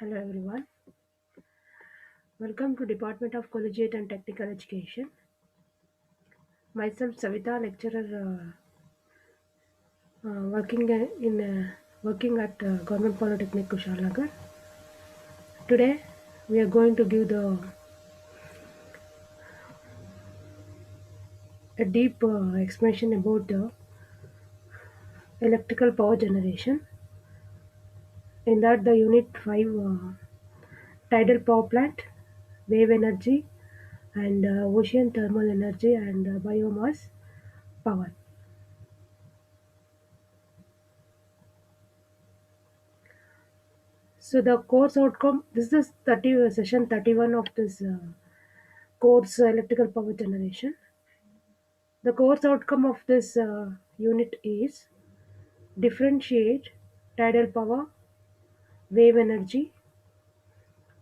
Hello everyone. Welcome to Department of Collegiate and Technical Education. Myself Savita, lecturer working at Government Polytechnic Kushalnagar. Today we are going to give the a deep explanation about the electrical power generation. In that the Unit 5 tidal power plant, wave energy, and ocean thermal energy and biomass power. So the course outcome, this is 30 session 31 of this course electrical power generation. The course outcome of this unit is differentiate tidal power, wave energy,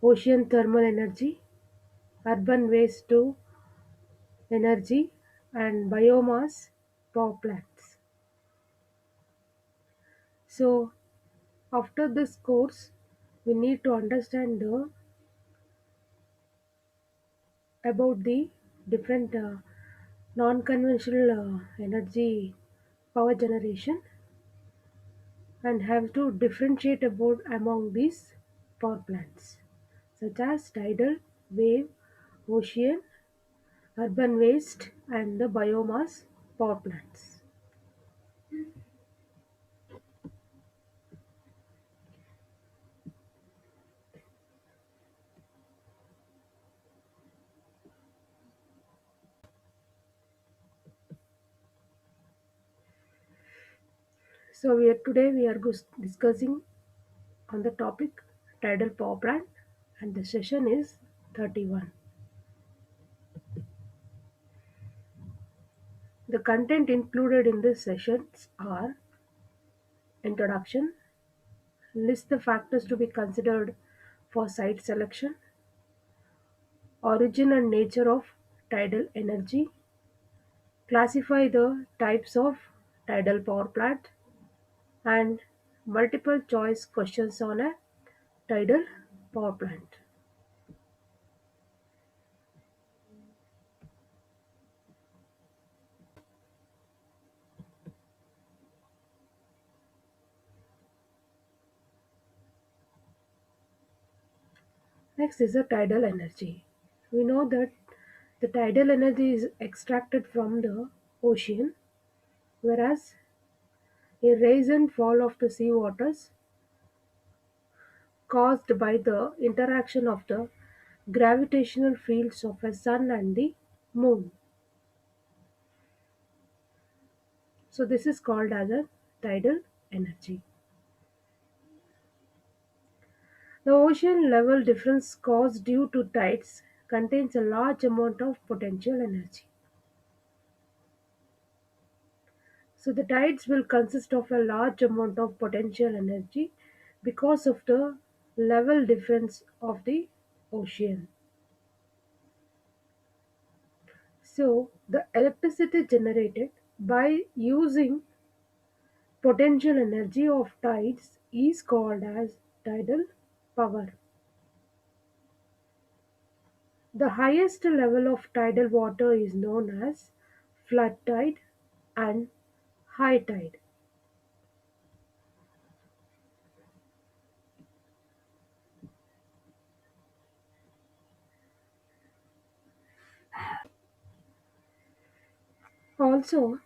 ocean thermal energy, urban waste to energy, and biomass power plants. So after this course, we need to understand about the different non-conventional energy power generation and have to differentiate about among these power plants such as tidal, wave, ocean, urban waste and the biomass power plants. So today we are discussing on the topic tidal power plant and the session is 31. The content included in this sessions are introduction, list the factors to be considered for site selection, origin and nature of tidal energy, classify the types of tidal power plant, and multiple choice questions on a tidal power plant. Next is the tidal energy. We know that the tidal energy is extracted from the ocean, whereas a rise and fall of the sea waters caused by the interaction of the gravitational fields of the sun and the moon. So this is called as a tidal energy. The ocean level difference caused due to tides contains a large amount of potential energy. So the tides will consist of a large amount of potential energy because of the level difference of the ocean. So the electricity generated by using potential energy of tides is called as tidal power. The highest level of tidal water is known as flood tide and high tide. Also,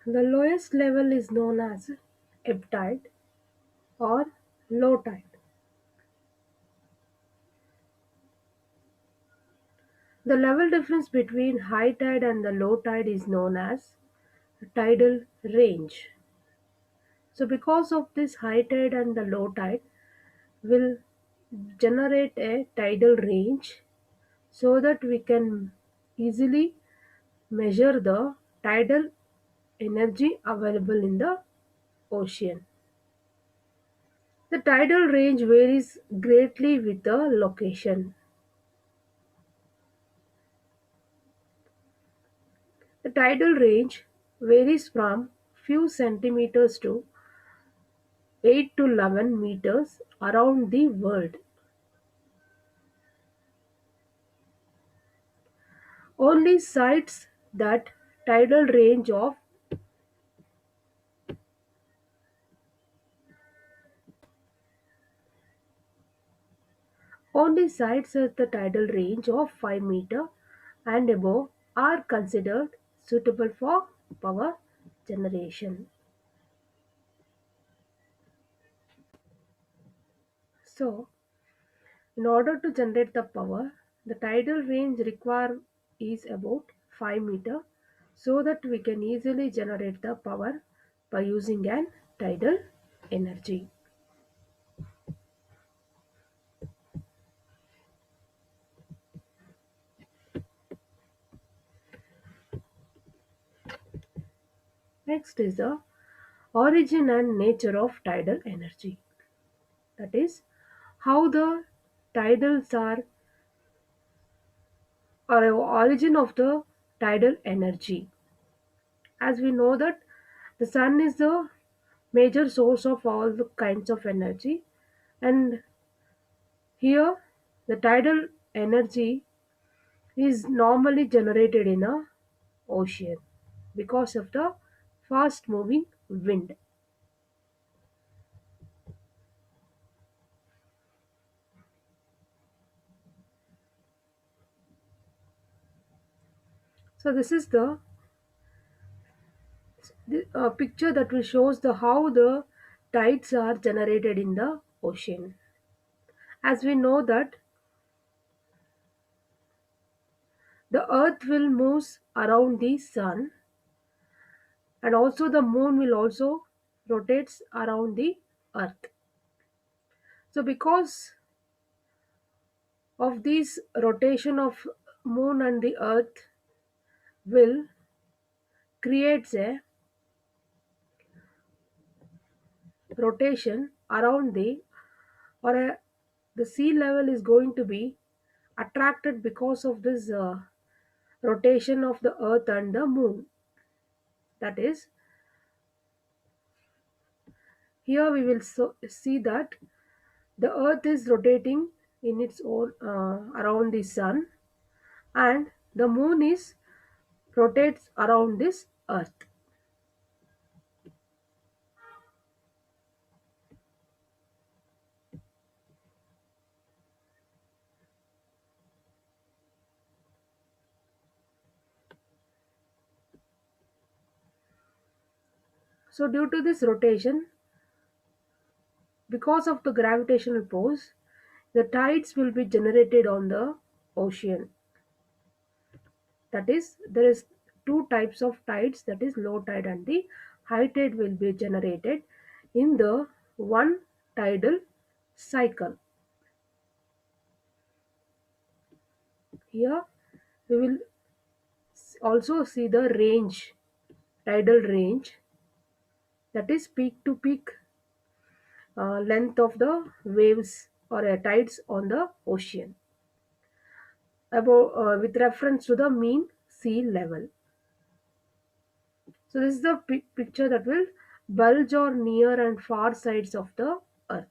the lowest level is known as ebb tide or low tide. The level difference between high tide and the low tide is known as tidal range. So, because of this high tide and the low tide will generate a tidal range so that we can easily measure the tidal energy available in the ocean. The tidal range varies greatly with the location. The tidal range varies from few centimeters to 8 to 11 meters around the world. only sites that tidal range of only sites at the tidal range of 5 meter and above are considered suitable for power generation. So, in order to generate the power, the tidal range required is about 5 meter so that we can easily generate the power by using an tidal energy. Next is the origin and nature of tidal energy. That is how the tidals are or origin of the tidal energy. As we know that the sun is the major source of all the kinds of energy, and here the tidal energy is normally generated in a ocean because of the fast moving wind. So this is the picture that will shows the how the tides are generated in the ocean. As we know that the earth will move around the sun, and also the moon will also rotates around the earth. So because of this rotation of moon and the earth will creates a rotation around or the sea level is going to be attracted because of this rotation of the earth and the moon. That is, here we will see that the earth is rotating in its own around the sun, and the moon is rotates around this earth. So due to this rotation, because of the gravitational force, the tides will be generated on the ocean. That is, there is two types of tides, that is low tide and the high tide will be generated in the one tidal cycle. Here we will also see the range, tidal range, that is peak to peak length of the waves or tides on the ocean about with reference to the mean sea level. So this is the picture that will bulge or near and far sides of the earth.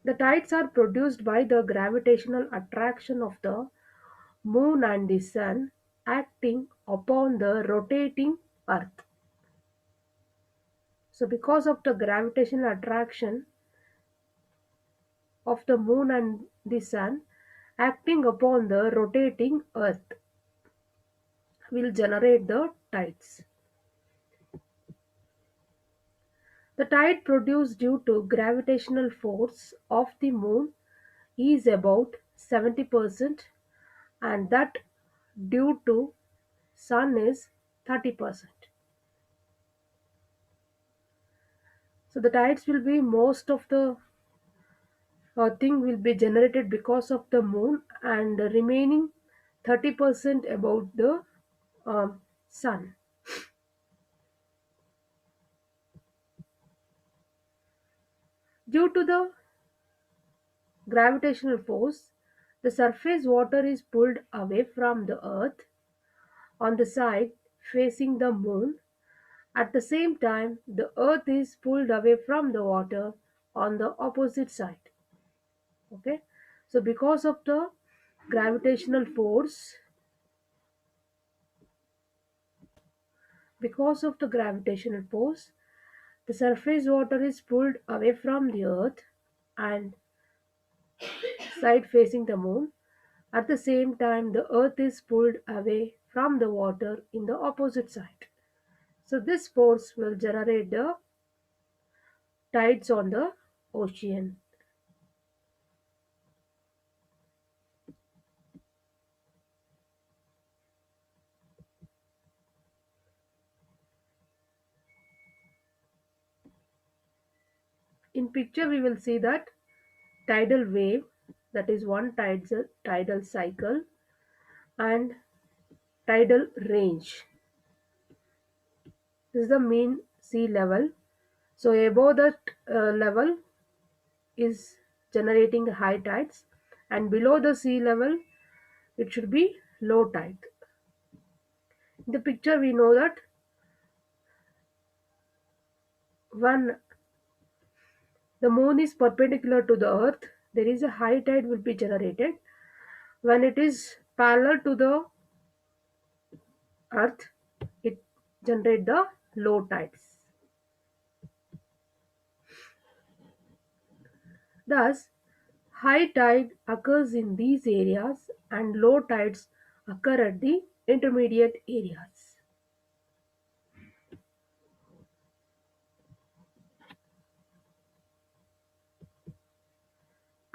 The tides are produced by the gravitational attraction of the moon and the sun acting upon the rotating earth. So because of the gravitational attraction of the moon and the sun acting upon the rotating earth will generate the tides. The tide produced due to gravitational force of the moon is about 70%, and that due to sun is 30%. So the tides will be most of the thing will be generated because of the moon, and the remaining 30% about the sun. Due to the gravitational force, the surface water is pulled away from the earth on the side facing the moon, At the same time, the earth is pulled away from the water on the opposite side. Okay, so gravitational force, because of the gravitational force, the surface water is pulled away from the earth and side facing the moon. At the same time, the earth is pulled away from the water in the opposite side. So this force will generate the tides on the ocean. In picture we will see that tidal wave, that is one tidal cycle, and tidal range. This is the mean sea level. So above that level is generating high tides, and below the sea level it should be low tide. In the picture we know that when the moon is perpendicular to the earth, there is a high tide will be generated. When it is parallel to the earth, it generate the low tides. Thus, high tide occurs in these areas and low tides occur at the intermediate areas.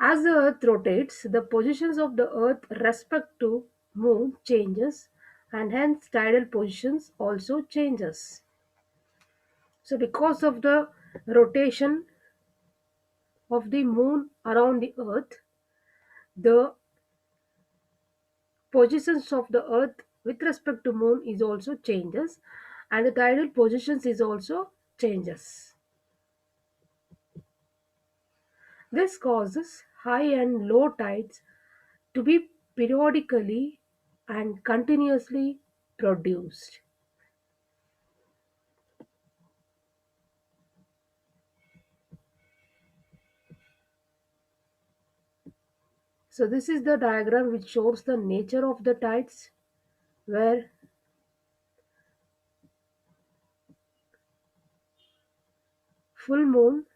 As the earth rotates, the positions of the earth respect to moon changes, and hence tidal positions also changes. So because of the rotation of the moon around the earth, the positions of the earth with respect to moon is also changes, and the tidal positions is also changes. This causes high and low tides to be periodically and continuously produced. So this is the diagram which shows the nature of the tides, where full moon,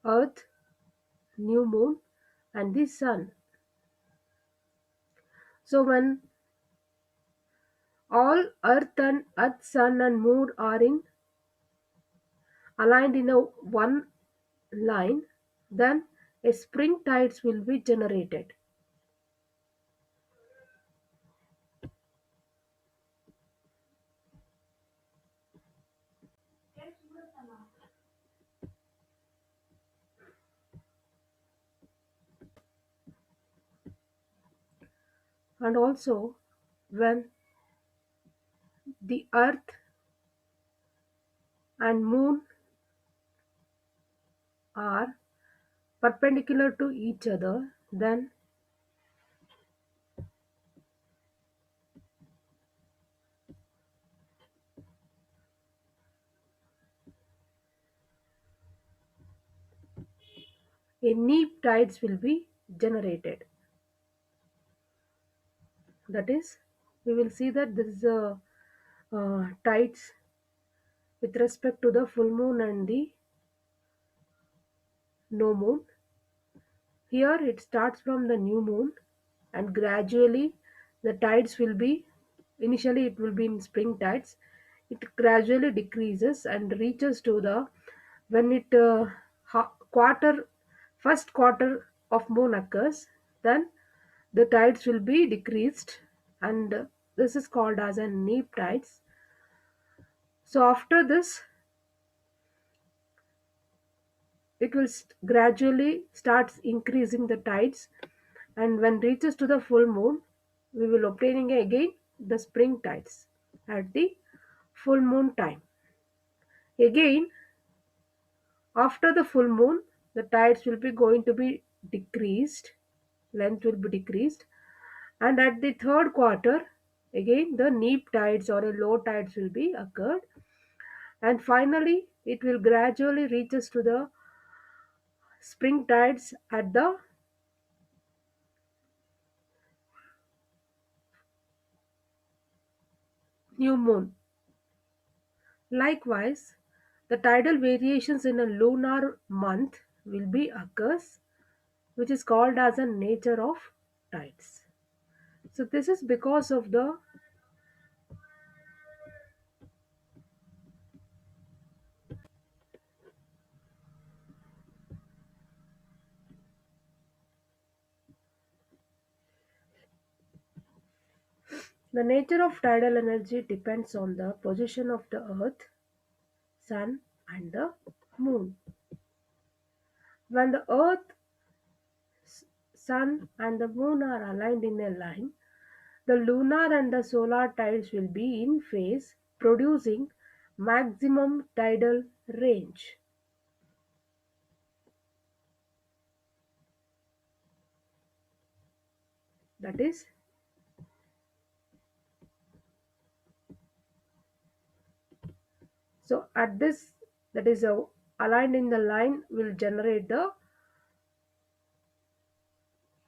earth, new moon, and the sun. So when all earth, sun and moon are in aligned in a one line, then a spring tides will be generated. And also when the earth and moon are perpendicular to each other, then a neap tides will be generated. That is, we will see that there is a tides with respect to the full moon and the no moon. Here it starts from the new moon, and gradually the tides will be, initially it will be in spring tides. It gradually decreases and reaches to the, when it quarter, first quarter of moon occurs, then the tides will be decreased, and this is called as a neap tides. So after this it will gradually starts increasing the tides, and when reaches to the full moon we will obtaining again the spring tides at the full moon time. Again, after the full moon the tides will be going to be decreased, length will be decreased, and at the third quarter Again, the neap tides or a low tides will be occurred, and finally it will gradually reaches to the spring tides at the new moon. Likewise, the tidal variations in a lunar month will be occurs, which is called as a nature of tides. So this is because of the nature of tidal energy depends on the position of the earth, sun and the moon. When the earth, sun and the moon are aligned in a line, the lunar and the solar tides will be in phase, producing maximum tidal range. That is, so at this, that is aligned in the line will generate the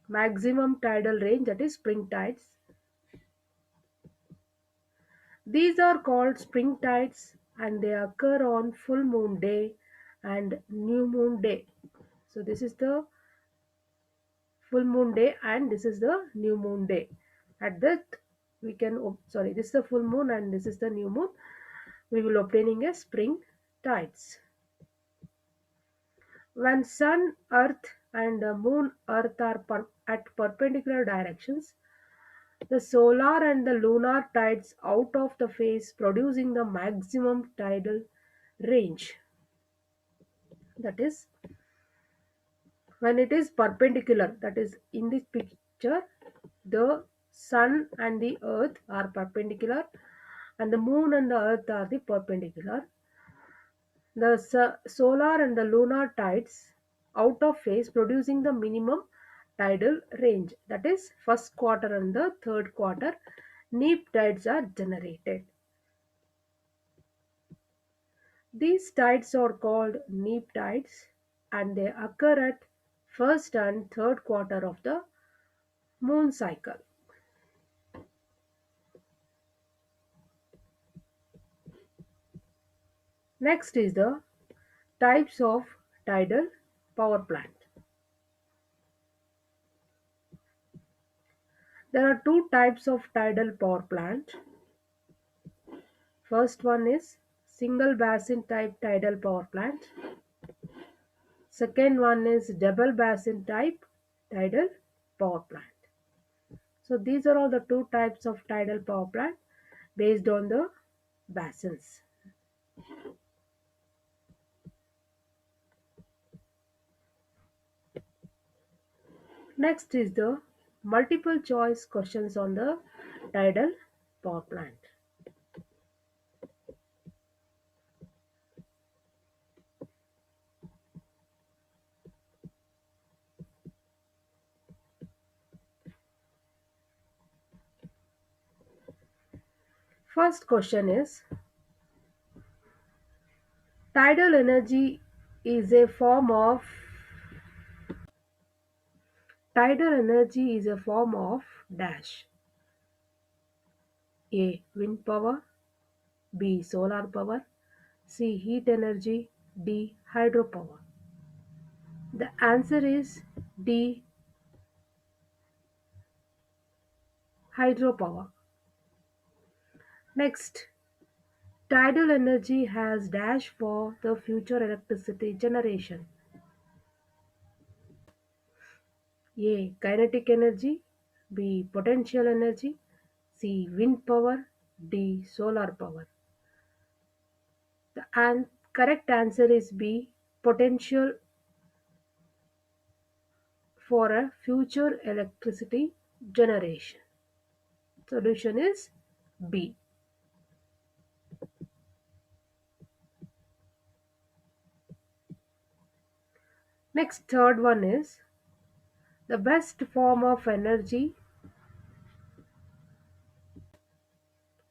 maximum tidal range, that is spring tides. These are called spring tides and they occur on full moon day and new moon day. So this is the full moon day and this is the new moon day. At that we can sorry, this is the full moon and this is the new moon. We will obtaining a spring tides. When sun, earth and the moon earth are at perpendicular directions, the solar and the lunar tides out of the phase producing the maximum tidal range. That is, when it is perpendicular, that is in this picture, the sun and the earth are perpendicular and the moon and the earth are the perpendicular. The solar and the lunar tides out of phase producing the minimum tidal range. That is, first quarter and the third quarter, neap tides are generated. These tides are called neap tides and they occur at first and third quarter of the moon cycle. Next is the types of tidal power plant. There are two types of tidal power plant. First one is single basin type tidal power plant. Second one is double basin type tidal power plant. So these are all the two types of tidal power plant based on the basins. Next is the multiple choice questions on the tidal power plant. First question is, tidal energy is a form of tidal energy is a form of dash. A. Wind power, B. Solar power, C. Heat energy, D. Hydropower. The answer is D. Hydropower. Next, tidal energy has dash for the future electricity generation. A. Kinetic energy, B. Potential energy, C. Wind power, D. Solar power. The correct answer is B. Potential for a future electricity generation. Solution is B. Next, third one is the best form of energy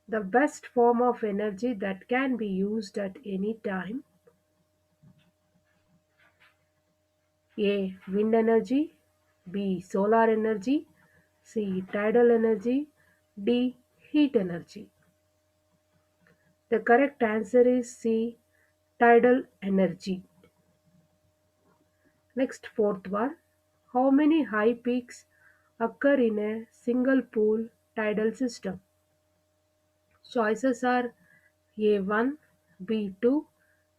The best form of energy that can be used at any time: A. Wind energy, B. Solar energy, C. Tidal energy, D. Heat energy. The correct answer is C. Tidal energy. Next, fourth one. How many high peaks occur in a single pool tidal system? Choices are A1, B2,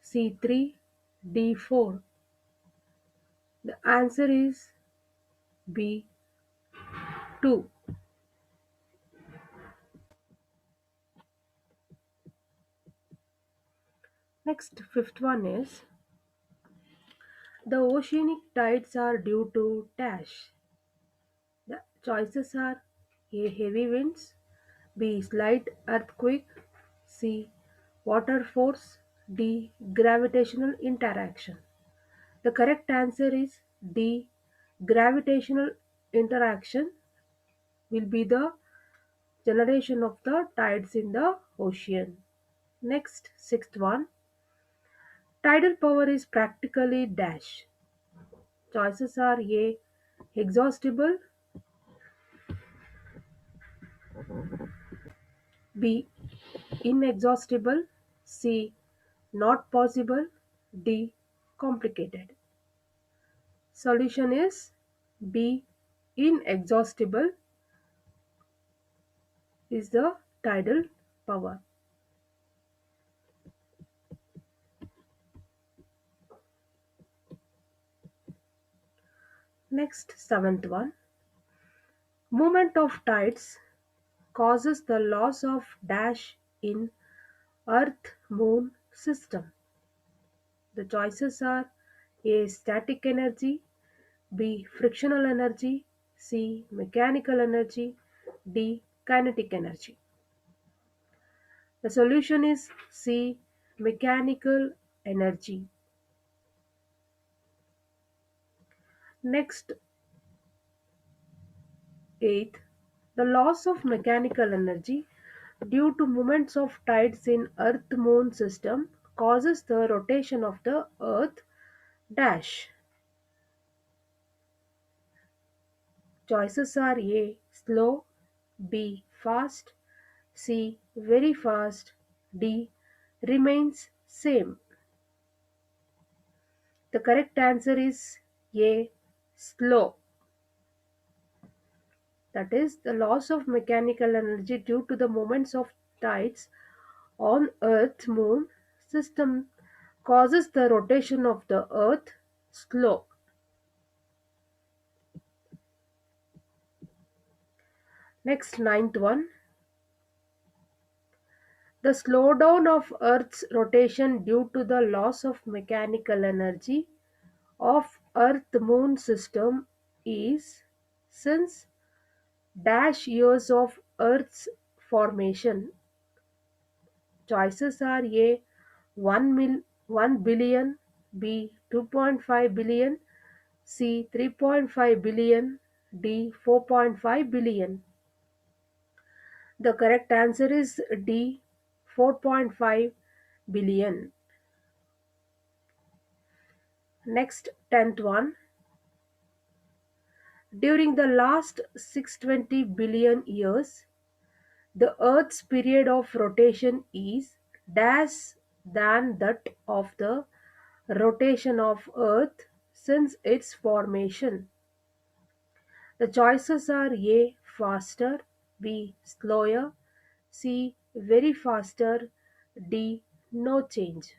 C3, D4. The answer is B2. Next, fifth one is the oceanic tides are due to dash. The choices are A. Heavy winds, B. Slight earthquake, C. Water force, D. Gravitational interaction. The correct answer is D. Gravitational interaction will be the generation of the tides in the ocean. Next, sixth one. Tidal power is practically dash. Choices are A. Exhaustible, B. Inexhaustible, C. Not possible, D. Complicated. Solution is B. Inexhaustible is the tidal power. Next, seventh one. Movement of tides causes the loss of dash in Earth Moon system. The choices are A. Static energy, B. Frictional energy, C. Mechanical energy, D. Kinetic energy. The solution is C. Mechanical energy. Next, eighth, the loss of mechanical energy due to movements of tides in Earth Moon system causes the rotation of the Earth dash. Choices are A. Slow, B. Fast, C. Very fast, D. Remains same. The correct answer is A. Slow. That is, the loss of mechanical energy due to the movements of tides on Earth Moon system causes the rotation of the Earth slow. Next, ninth one. The slowdown of Earth's rotation due to the loss of mechanical energy of Earth Moon system is since dash years of Earth's formation. Choices are A 1 billion, B 2.5 billion, C 3.5 billion, D 4.5 billion. The correct answer is D 4.5 billion. Next, 10th one. During the last 620 billion years, the Earth's period of rotation is dash than that of the rotation of Earth since its formation. The choices are A. Faster, B. Slower, C. Very faster, D. No change.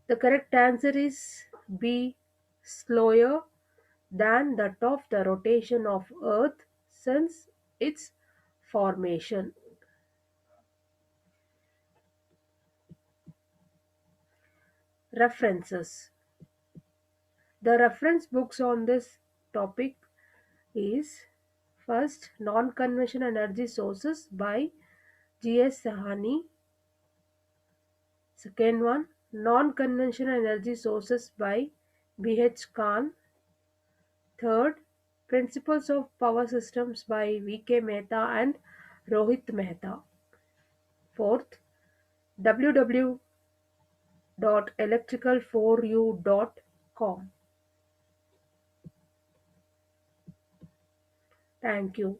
The correct answer is B. Slower than that of the rotation of Earth since its formation. References. The reference books on this topic is first Non-Conventional Energy Sources by G.S. Sahani. Second one Non-Conventional Energy Sources by B.H. Khan. Third Principles of Power Systems by V.K. Mehta and Rohit Mehta. Fourth, www.electrical4u.com. Thank you.